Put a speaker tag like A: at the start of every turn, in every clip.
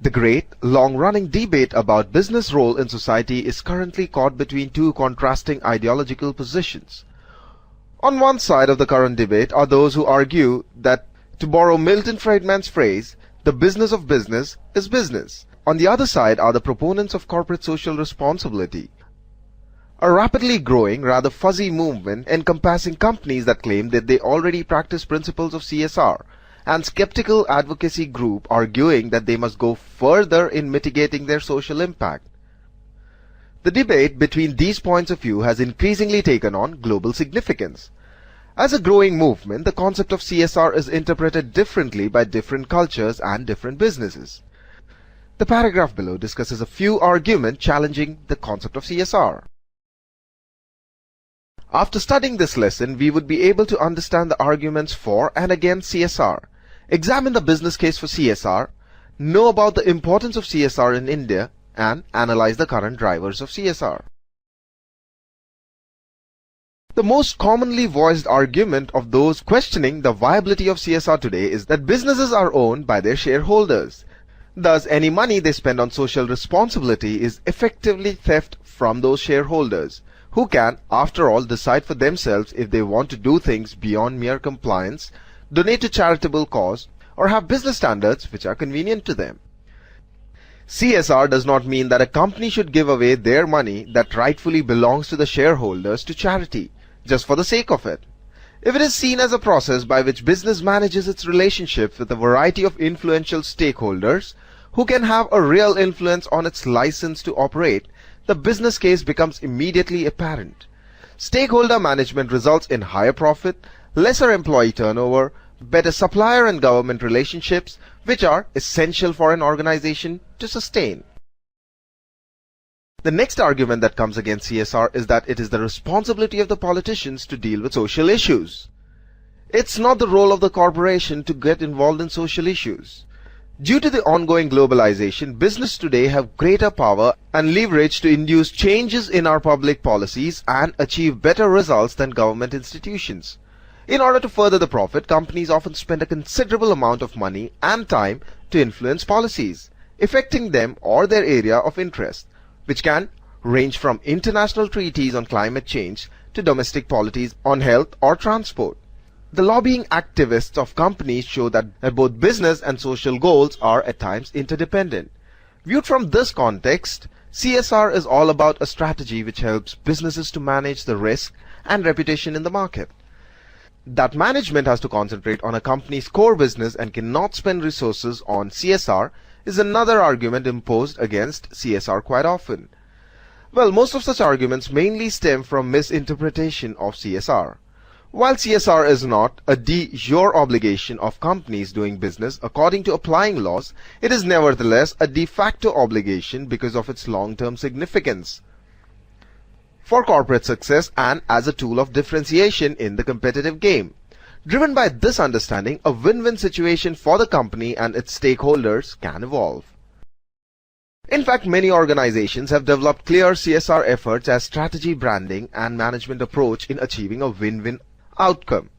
A: The great, long-running debate about business role in society is currently caught between two contrasting ideological positions. On one side of the current debate are those who argue that, to borrow Milton Friedman's phrase, the business of business is business. On the other side are the proponents of corporate social responsibility, a rapidly growing, rather fuzzy movement encompassing companies that claim that they already practice principles of CSR, and skeptical advocacy group arguing that they must go further in mitigating their social impact. The debate between these points of view has increasingly taken on global significance. As a growing movement, the concept of CSR is interpreted differently by different cultures and different businesses. The paragraph below discusses a few arguments challenging the concept of CSR. After studying this lesson, we would be able to understand the arguments for and against CSR, examine the business case for CSR, know about the importance of CSR in India, and analyze the current drivers of CSR. The most commonly voiced argument of those questioning the viability of CSR today is that businesses are owned by their shareholders. Thus, any money they spend on social responsibility is effectively theft from those shareholders, who can, after all, decide for themselves if they want to do things beyond mere compliance, donate to charitable cause, or have business standards which are convenient to them. CSR does not mean that a company should give away their money that rightfully belongs to the shareholders to charity, just for the sake of it. If it is seen as a process by which business manages its relationships with a variety of influential stakeholders who can have a real influence on its license to operate, the business case becomes immediately apparent. Stakeholder management results in higher profit, lesser employee turnover, better supplier and government relationships, which are essential for an organization to sustain. The next argument that comes against CSR is that it is the responsibility of the politicians to deal with social issues. It's not the role of the corporation to get involved in social issues. Due to the ongoing globalization, business today have greater power and leverage to induce changes in our public policies and achieve better results than government institutions. In order to further the profit, companies often spend a considerable amount of money and time to influence policies, affecting them or their area of interest, which can range from international treaties on climate change to domestic policies on health or transport. The lobbying activists of companies show that both business and social goals are at times interdependent. Viewed from this context, CSR is all about a strategy which helps businesses to manage the risk and reputation in the market. That management has to concentrate on a company's core business and cannot spend resources on CSR is another argument imposed against CSR quite often. Well, most of such arguments mainly stem from misinterpretation of CSR. While CSR is not a de jure obligation of companies doing business according to applying laws, it is nevertheless a de facto obligation because of its long-term significance for corporate success and as a tool of differentiation in the competitive game. Driven by this understanding, a win-win situation for the company and its stakeholders can evolve. In fact, many organizations have developed clear CSR efforts as strategy, branding, and management approach in achieving a win-win outcome.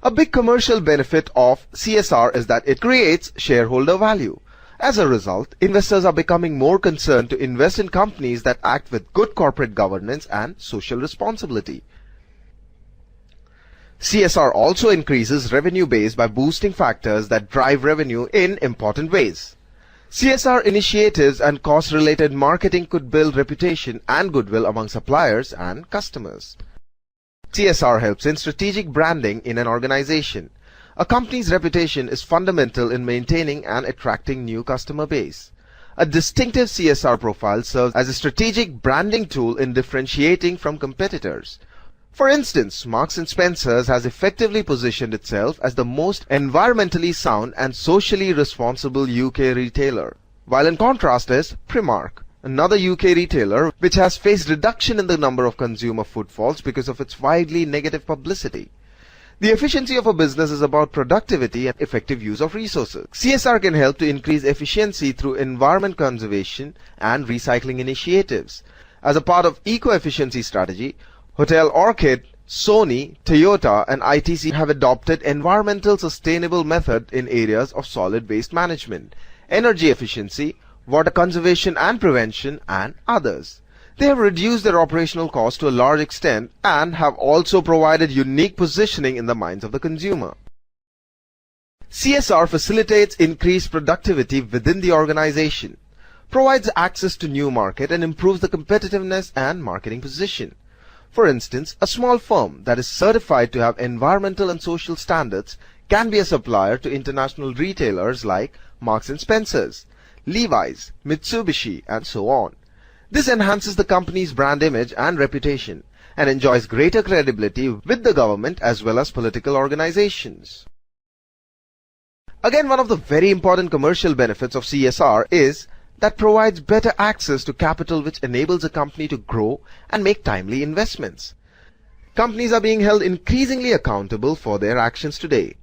A: A big commercial benefit of CSR is that it creates shareholder value. As a result, investors are becoming more concerned to invest in companies that act with good corporate governance and social responsibility. CSR also increases revenue base by boosting factors that drive revenue in important ways. CSR initiatives and cost-related marketing could build reputation and goodwill among suppliers and customers. CSR helps in strategic branding in an organization. A company's reputation is fundamental in maintaining and attracting new customer base. A distinctive CSR profile serves as a strategic branding tool in differentiating from competitors. For instance, Marks & Spencer's has effectively positioned itself as the most environmentally sound and socially responsible UK retailer, while in contrast is Primark, another UK retailer which has faced reduction in the number of consumer footfalls because of its widely negative publicity. The efficiency of a business is about productivity and effective use of resources. CSR can help to increase efficiency through environment conservation and recycling initiatives. As a part of eco-efficiency strategy, Hotel Orchid, Sony, Toyota, and ITC have adopted environmental sustainable method in areas of solid waste management, energy efficiency, water conservation and prevention, and others. They have reduced their operational costs to a large extent and have also provided unique positioning in the minds of the consumer. CSR facilitates increased productivity within the organization, provides access to new market, and improves the competitiveness and marketing position. For instance, a small firm that is certified to have environmental and social standards can be a supplier to international retailers like Marks and Spencer's, Levi's, Mitsubishi, and so on. This enhances the company's brand image and reputation and enjoys greater credibility with the government as well as political organizations. Again, one of the very important commercial benefits of CSR is that provides better access to capital, which enables a company to grow and make timely investments. Companies are being held increasingly accountable for their actions today.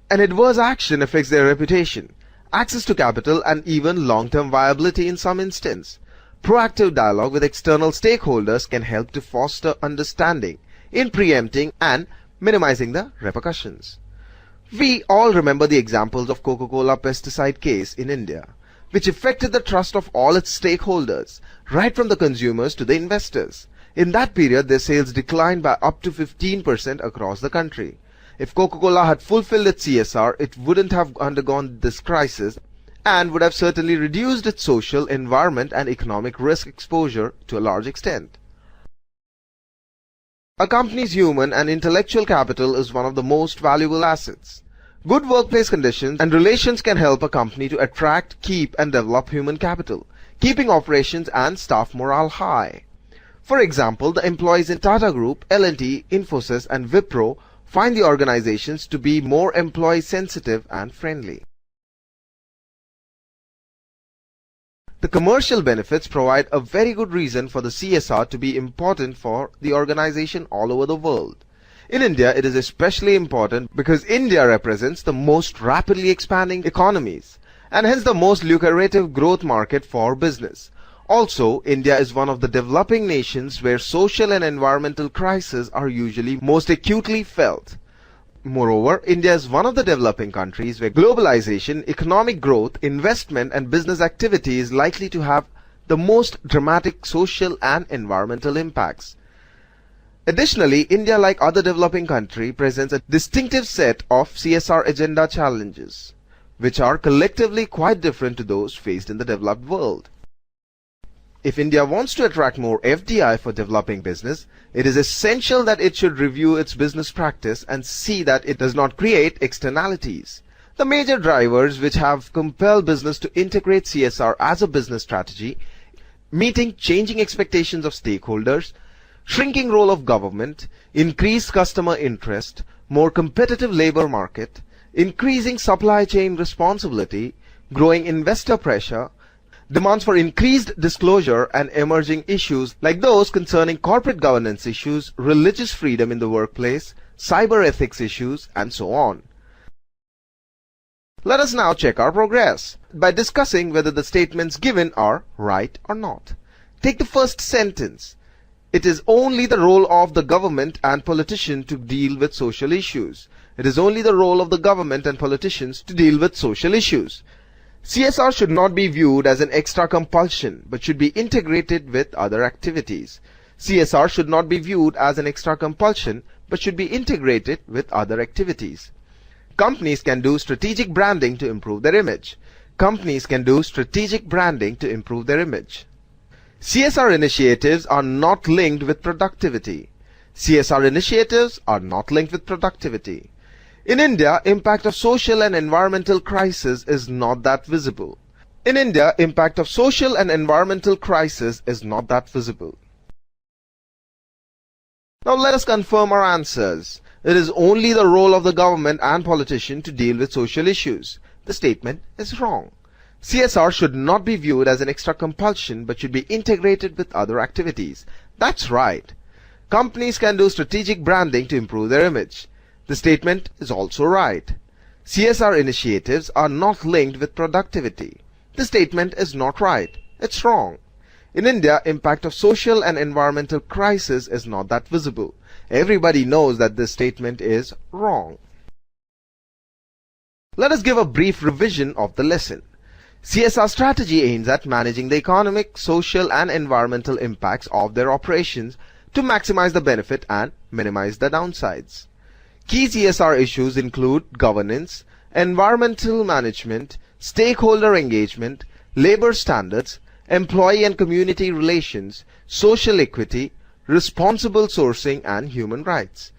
A: An adverse action affects their reputation, access to capital, and even long-term viability in some instances. Proactive dialogue with external stakeholders can help to foster understanding in preempting and minimizing the repercussions. We all remember the examples of Coca-Cola pesticide case in India, which affected the trust of all its stakeholders, right from the consumers to the investors. In that period, their sales declined by up to 15% across the country. If Coca-Cola had fulfilled its CSR, it wouldn't have undergone this crisis and would have certainly reduced its social, environment, and economic risk exposure to a large extent. A company's human and intellectual capital is one of the most valuable assets. Good workplace conditions and relations can help a company to attract, keep, and develop human capital, keeping operations and staff morale high. For example, the employees in Tata Group, L&T, Infosys, and Wipro find the organizations to be more employee-sensitive and friendly. The commercial benefits provide a very good reason for the CSR to be important for the organization all over the world. In India, it is especially important because India represents the most rapidly expanding economies and hence the most lucrative growth market for business. Also, India is one of the developing nations where social and environmental crises are usually most acutely felt. Moreover, India is one of the developing countries where globalization, economic growth, investment, and business activity is likely to have the most dramatic social and environmental impacts. Additionally, India, like other developing countries, presents a distinctive set of CSR agenda challenges, which are collectively quite different to those faced in the developed world. If India wants to attract more FDI for developing business, it is essential that it should review its business practice and see that it does not create externalities. The major drivers which have compelled business to integrate CSR as a business strategy, meeting changing expectations of stakeholders, shrinking role of government, increased customer interest, more competitive labor market, increasing supply chain responsibility, growing investor pressure, demands for increased disclosure, and emerging issues like those concerning corporate governance issues, religious freedom in the workplace, cyber ethics issues, and so on. Let us now check our progress by discussing whether the statements given are right or not. Take the first sentence. It is only the role of the government and politicians to deal with social issues. It is only the role of the government and politicians to deal with social issues. CSR should not be viewed as an extra compulsion, but should be integrated with other activities. CSR should not be viewed as an extra compulsion, but should be integrated with other activities. Companies can do strategic branding to improve their image. Companies can do strategic branding to improve their image. CSR initiatives are not linked with productivity. CSR initiatives are not linked with productivity. In India, impact of social and environmental crisis is not that visible. In India, impact of social and environmental crisis is not that visible. Now let us confirm our answers. It is only the role of the government and politician to deal with social issues. The statement is wrong. CSR should not be viewed as an extra compulsion, but should be integrated with other activities. That's right. Companies can do strategic branding to improve their image. The statement is also right. CSR initiatives are not linked with productivity. The statement is not right. It's wrong. In India, impact of social and environmental crisis is not that visible. Everybody knows that this statement is wrong. Let us give a brief revision of the lesson. CSR strategy aims at managing the economic, social and environmental impacts of their operations to maximize the benefit and minimize the downsides. Key CSR issues include governance, environmental management, stakeholder engagement, labor standards, employee and community relations, social equity, responsible sourcing and human rights.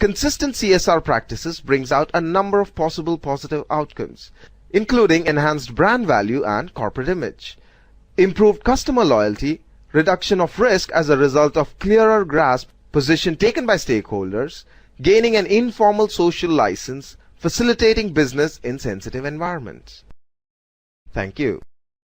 A: Consistent CSR practices brings out a number of possible positive outcomes, including enhanced brand value and corporate image, improved customer loyalty, reduction of risk as a result of clearer grasp position taken by stakeholders, gaining an informal social license, facilitating business in sensitive environments. Thank you.